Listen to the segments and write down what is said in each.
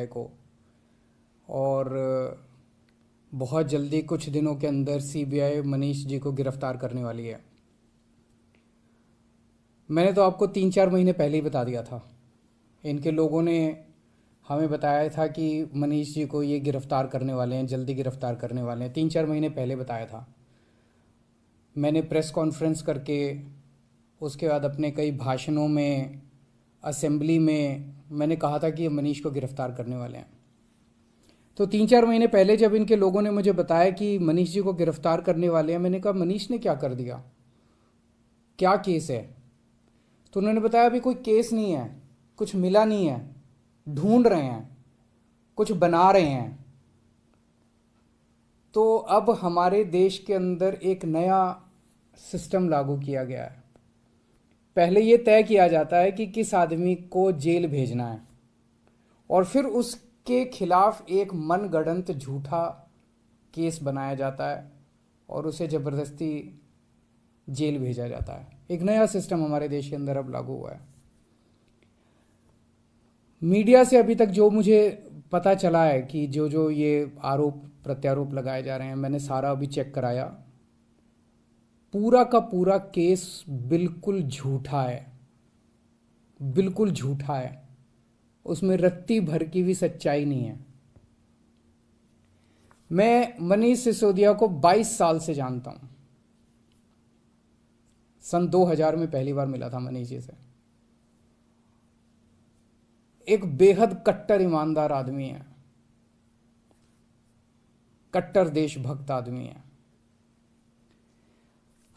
को। और बहुत जल्दी कुछ दिनों के अंदर सीबीआई मनीष जी को गिरफ्तार करने वाली है। मैंने तो आपको 3-4 महीने पहले ही बता दिया था। इनके लोगों ने हमें बताया था कि मनीष जी को ये गिरफ्तार करने वाले हैं, जल्दी गिरफ्तार करने वाले हैं। 3-4 महीने पहले बताया था। मैंने प्रेस कॉन्फ्रेंस करके, उसके बाद अपने कई भाषणों में, असेंबली में मैंने कहा था कि ये मनीष को गिरफ्तार करने वाले हैं। तो 3-4 महीने पहले जब इनके लोगों ने मुझे बताया कि मनीष जी को गिरफ्तार करने वाले हैं, मैंने कहा मनीष ने क्या कर दिया, क्या केस है? तो उन्होंने बताया अभी कोई केस नहीं है, कुछ मिला नहीं है, ढूंढ रहे हैं, कुछ बना रहे हैं। तो अब हमारे देश के अंदर एक नया सिस्टम लागू किया गया है। पहले ये तय किया जाता है कि किस आदमी को जेल भेजना है, और फिर उसके खिलाफ एक मनगढ़ंत झूठा केस बनाया जाता है और उसे ज़बरदस्ती जेल भेजा जाता है। एक नया सिस्टम हमारे देश के अंदर अब लागू हुआ है। मीडिया से अभी तक जो मुझे पता चला है कि जो जो ये आरोप प्रत्यारोप लगाए जा रहे हैं, मैंने सारा अभी चेक कराया। पूरा का पूरा केस बिल्कुल झूठा है, बिल्कुल झूठा है। उसमें रत्ती भर की भी सच्चाई नहीं है। मैं मनीष सिसोदिया को 22 साल से जानता हूं। सन 2000 में पहली बार मिला था मनीष जी से। एक बेहद कट्टर ईमानदार आदमी है, कट्टर देशभक्त आदमी है।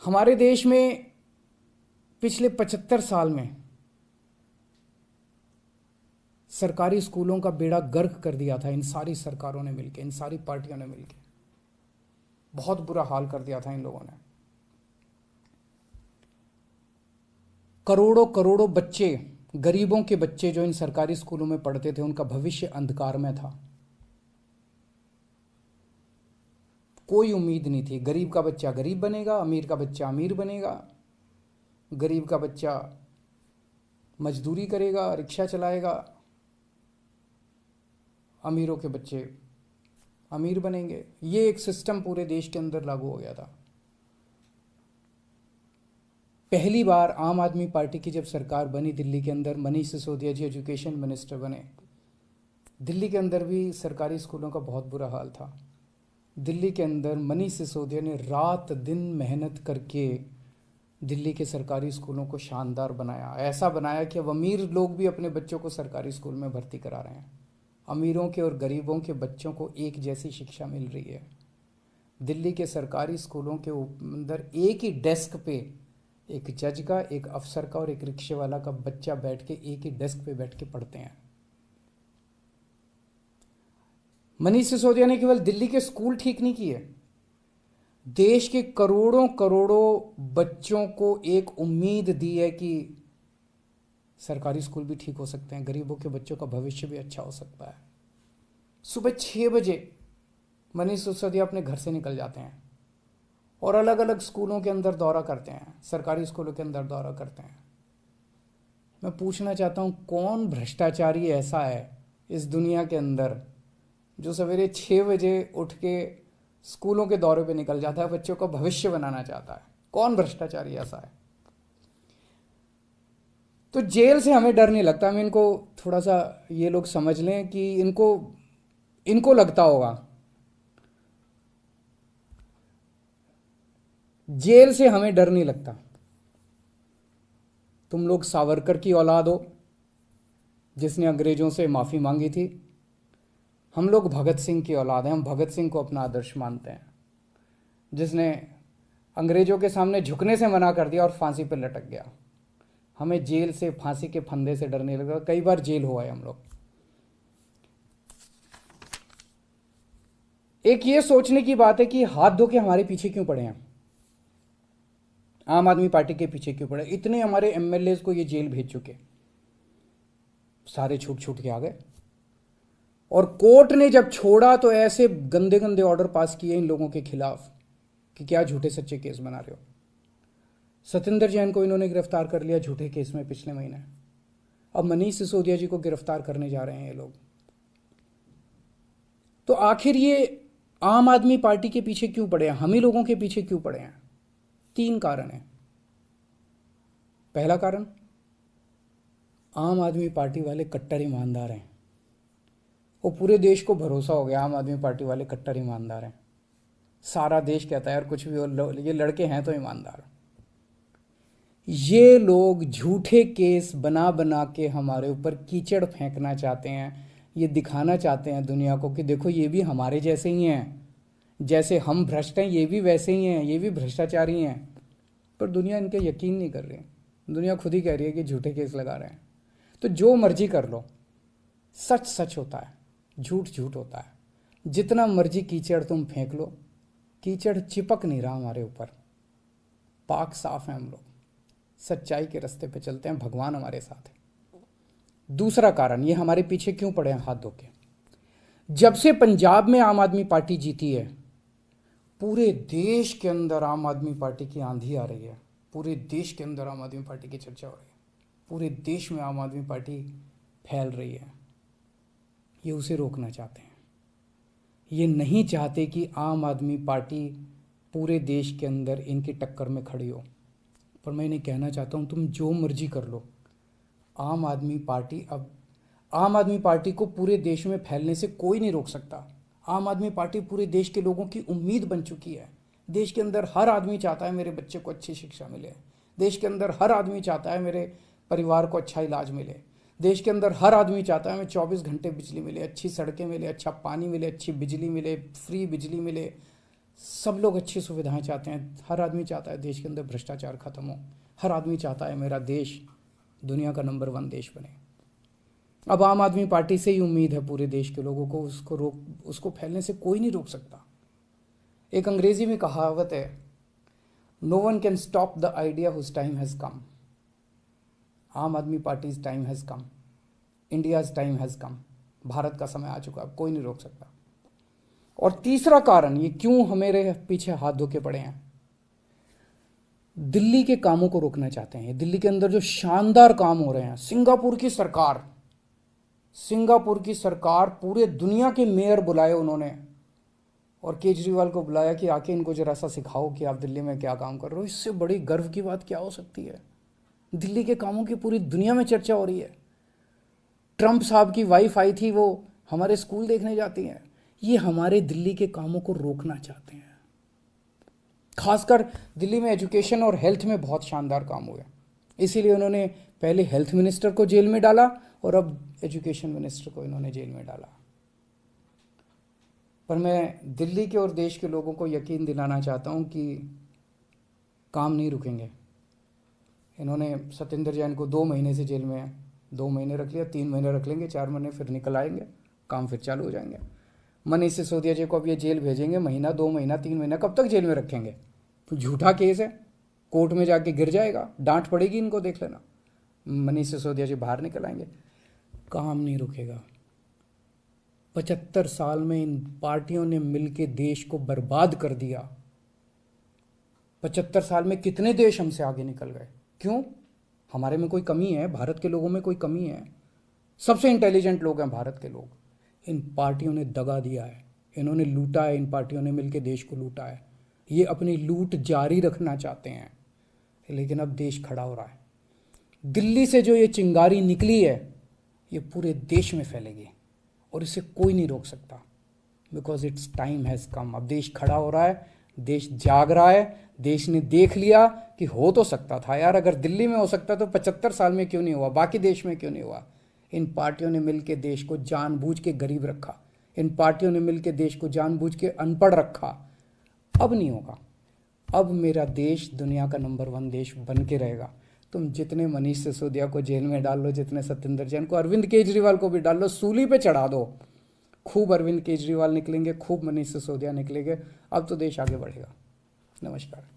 हमारे देश में पिछले 75 साल में सरकारी स्कूलों का बेड़ा गर्क कर दिया था इन सारी सरकारों ने मिलकर, इन सारी पार्टियों ने मिलकर। बहुत बुरा हाल कर दिया था इन लोगों ने। करोड़ों करोड़ों बच्चे, गरीबों के बच्चे जो इन सरकारी स्कूलों में पढ़ते थे, उनका भविष्य अंधकार में था। कोई उम्मीद नहीं थी। गरीब का बच्चा गरीब बनेगा, अमीर का बच्चा अमीर बनेगा। गरीब का बच्चा मजदूरी करेगा, रिक्शा चलाएगा। अमीरों के बच्चे अमीर बनेंगे। ये एक सिस्टम पूरे देश के अंदर लागू हो गया था। पहली बार आम आदमी पार्टी की जब सरकार बनी दिल्ली के अंदर, मनीष सिसोदिया जी एजुकेशन मिनिस्टर बने। दिल्ली के अंदर भी सरकारी स्कूलों का बहुत बुरा हाल था। दिल्ली के अंदर मनीष सिसोदिया ने रात दिन मेहनत करके दिल्ली के सरकारी स्कूलों को शानदार बनाया। ऐसा बनाया कि अब अमीर लोग भी अपने बच्चों को सरकारी स्कूल में भर्ती करा रहे हैं। अमीरों के और गरीबों के बच्चों को एक जैसी शिक्षा मिल रही है। दिल्ली के सरकारी स्कूलों के अंदर एक ही डेस्क पे एक जज का, एक अफसर का और एक रिक्शे वाला का बच्चा बैठ के एक ही डेस्क पे बैठ के पढ़ते हैं। मनीष सिसोदिया ने केवल दिल्ली के स्कूल ठीक नहीं किए, देश के करोड़ों करोड़ों बच्चों को एक उम्मीद दी है कि सरकारी स्कूल भी ठीक हो सकते हैं, गरीबों के बच्चों का भविष्य भी अच्छा हो सकता है। सुबह 6 बजे मनीष सिसोदिया अपने घर से निकल जाते हैं और अलग अलग स्कूलों के अंदर दौरा करते हैं, सरकारी स्कूलों के अंदर दौरा करते हैं। मैं पूछना चाहता हूं, कौन भ्रष्टाचारी ऐसा है इस दुनिया के अंदर जो सवेरे 6 बजे उठ के स्कूलों के दौरे पे निकल जाता है, बच्चों का भविष्य बनाना चाहता है? कौन भ्रष्टाचारी ऐसा है? तो जेल से हमें डर नहीं लगता। हमें इनको थोड़ा सा ये लोग समझ लें कि इनको लगता होगा जेल से हमें डर नहीं लगता। तुम लोग सावरकर की औलाद हो जिसने अंग्रेजों से माफ़ी मांगी थी। हम लोग भगत सिंह की औलाद हैं। हम भगत सिंह को अपना आदर्श मानते हैं, जिसने अंग्रेजों के सामने झुकने से मना कर दिया और फांसी पर लटक गया। हमें जेल से, फांसी के फंदे से डर नहीं लगता। कई बार जेल हुआ है हम लोग। एक ये सोचने की बात है कि हाथ धो के हमारे पीछे क्यों पड़े हैं, आम आदमी पार्टी के पीछे क्यों पड़े? इतने हमारे एमएलए को ये जेल भेज चुके, सारे छूट छूट के आ गए। और कोर्ट ने जब छोड़ा तो ऐसे गंदे गंदे ऑर्डर पास किए इन लोगों के खिलाफ कि क्या झूठे सच्चे केस बना रहे हो। सत्येंद्र जैन को इन्होंने गिरफ्तार कर लिया झूठे केस में पिछले महीने। अब मनीष सिसोदिया जी को गिरफ्तार करने जा रहे हैं ये लोग। तो आखिर ये आम आदमी पार्टी के पीछे क्यों पड़े हैं, हम ही लोगों के पीछे क्यों पड़े हैं? 3 कारण हैं। पहला कारण, आम आदमी पार्टी वाले कट्टर ईमानदार हैं। वो पूरे देश को भरोसा हो गया आम आदमी पार्टी वाले कट्टर ईमानदार हैं। सारा देश कहता है यार कुछ भी हो, ये लड़के हैं तो ईमानदार। ये लोग झूठे केस बना बना के हमारे ऊपर कीचड़ फेंकना चाहते हैं। ये दिखाना चाहते हैं दुनिया को कि देखो ये भी हमारे जैसे ही हैं, जैसे हम भ्रष्ट हैं ये भी वैसे ही हैं, ये भी भ्रष्टाचारी हैं। पर दुनिया इनके यकीन नहीं कर रही। दुनिया खुद ही कह रही है कि झूठे केस लगा रहे हैं। तो जो मर्जी कर लो, सच सच होता है, झूठ झूठ होता है। जितना मर्जी कीचड़ तुम फेंक लो, कीचड़ चिपक नहीं रहा हमारे ऊपर। पाक साफ है हम लोग, सच्चाई के रास्ते पे चलते हैं, भगवान हमारे साथ है। दूसरा कारण, ये हमारे पीछे क्यों पड़े हैं हाथ धो के? जब से पंजाब में आम आदमी पार्टी जीती है, पूरे देश के अंदर आम आदमी पार्टी की आंधी आ रही है। पूरे देश के अंदर आम आदमी पार्टी की चर्चा हो रही है। पूरे देश में आम आदमी पार्टी फैल रही है। ये उसे रोकना चाहते हैं। ये नहीं चाहते कि आम आदमी पार्टी पूरे देश के अंदर इनकी टक्कर में खड़ी हो। पर मैं इन्हें कहना चाहता हूँ, तुम जो मर्जी कर लो, आम आदमी पार्टी को पूरे देश में फैलने से कोई नहीं रोक सकता। आम आदमी पार्टी पूरे देश के लोगों की उम्मीद बन चुकी है। देश के अंदर हर आदमी चाहता है मेरे बच्चे को अच्छी शिक्षा मिले। देश के अंदर हर आदमी चाहता है मेरे परिवार को अच्छा इलाज मिले। देश के अंदर हर आदमी चाहता है हमें 24 घंटे बिजली मिले, अच्छी सड़कें मिले, अच्छा पानी मिले, अच्छी बिजली मिले, फ्री बिजली मिले। सब लोग अच्छी सुविधाएं चाहते हैं। हर आदमी चाहता है देश के अंदर भ्रष्टाचार खत्म हो। हर आदमी चाहता है मेरा देश दुनिया का नंबर 1 देश बने। अब आम आदमी पार्टी से ही उम्मीद है पूरे देश के लोगों को, उसको फैलने से कोई नहीं रोक सकता। एक अंग्रेजी में कहावत है, no one can stop the idea whose time has come. Aam Aadmi party's time has come, India's time has come. Bharat का समय आ चुका, अब कोई नहीं रोक सकता। और तीसरा कारण, ये क्यों हमारे पीछे हाथ धो के पड़े हैं, दिल्ली के कामों को रोकना चाहते हैं। दिल्ली के अंदर जो शानदार काम हो रहे हैं, सिंगापुर की सरकार पूरे दुनिया के मेयर बुलाए उन्होंने, और केजरीवाल को बुलाया कि आके इनको जरा सा सिखाओ कि आप दिल्ली में क्या काम कर रहे हो। इससे बड़ी गर्व की बात क्या हो सकती है? दिल्ली के कामों की पूरी दुनिया में चर्चा हो रही है। ट्रंप साहब की वाइफ आई थी, वो हमारे स्कूल देखने जाती हैं। ये हमारे दिल्ली के कामों को रोकना चाहते हैं। खासकर दिल्ली में एजुकेशन और हेल्थ में बहुत शानदार काम हुए, इसीलिए उन्होंने पहले हेल्थ मिनिस्टर को जेल में डाला और अब एजुकेशन मिनिस्टर को इन्होंने जेल में डाला। पर मैं दिल्ली के और देश के लोगों को यकीन दिलाना चाहता हूं कि काम नहीं रुकेंगे। इन्होंने सत्येंद्र जैन को 2 महीने से जेल में 2 महीने रख लिया, 3 महीने रख लेंगे, 4 महीने फिर निकल आएंगे, काम फिर चालू हो जाएंगे। मनीष सिसोदिया जी को अब ये जेल भेजेंगे, महीना 2 महीना 3 महीना, कब तक जेल में रखेंगे? तो झूठा केस है, कोर्ट में जाके गिर जाएगा, डांट पड़ेगी इनको, देख लेना। मनीष सिसोदिया जी बाहर निकल आएंगे, काम नहीं रुकेगा। 75 साल में इन पार्टियों ने मिलकर देश को बर्बाद कर दिया। 75 साल में कितने देश हमसे आगे निकल गए? क्यों? हमारे में कोई कमी है? भारत के लोगों में कोई कमी है? सबसे इंटेलिजेंट लोग हैं भारत के लोग। इन पार्टियों ने दगा दिया है, इन्होंने लूटा है, इन पार्टियों ने मिलकर देश को लूटा है। ये अपनी लूट जारी रखना चाहते हैं, लेकिन अब देश खड़ा हो रहा है। दिल्ली से जो ये चिंगारी निकली है, ये पूरे देश में फैलेगी और इसे कोई नहीं रोक सकता, बिकॉज इट्स टाइम हैज़ कम। अब देश खड़ा हो रहा है, देश जाग रहा है। देश ने देख लिया कि हो तो सकता था यार, अगर दिल्ली में हो सकता तो 75 साल में क्यों नहीं हुआ, बाकी देश में क्यों नहीं हुआ। इन पार्टियों ने मिलकर देश को जानबूझ के गरीब रखा, इन पार्टियों ने मिलकर देश को जानबूझ के अनपढ़ रखा। अब नहीं होगा। अब मेरा देश दुनिया का नंबर 1 देश बन के रहेगा। तुम जितने मनीष सिसोदिया को जेल में डाल लो, जितने सत्येंद्र जैन को, अरविंद केजरीवाल को भी डाल लो, सूली पे चढ़ा दो। खूब अरविंद केजरीवाल निकलेंगे, खूब मनीष सिसोदिया निकलेंगे। अब तो देश आगे बढ़ेगा। नमस्कार।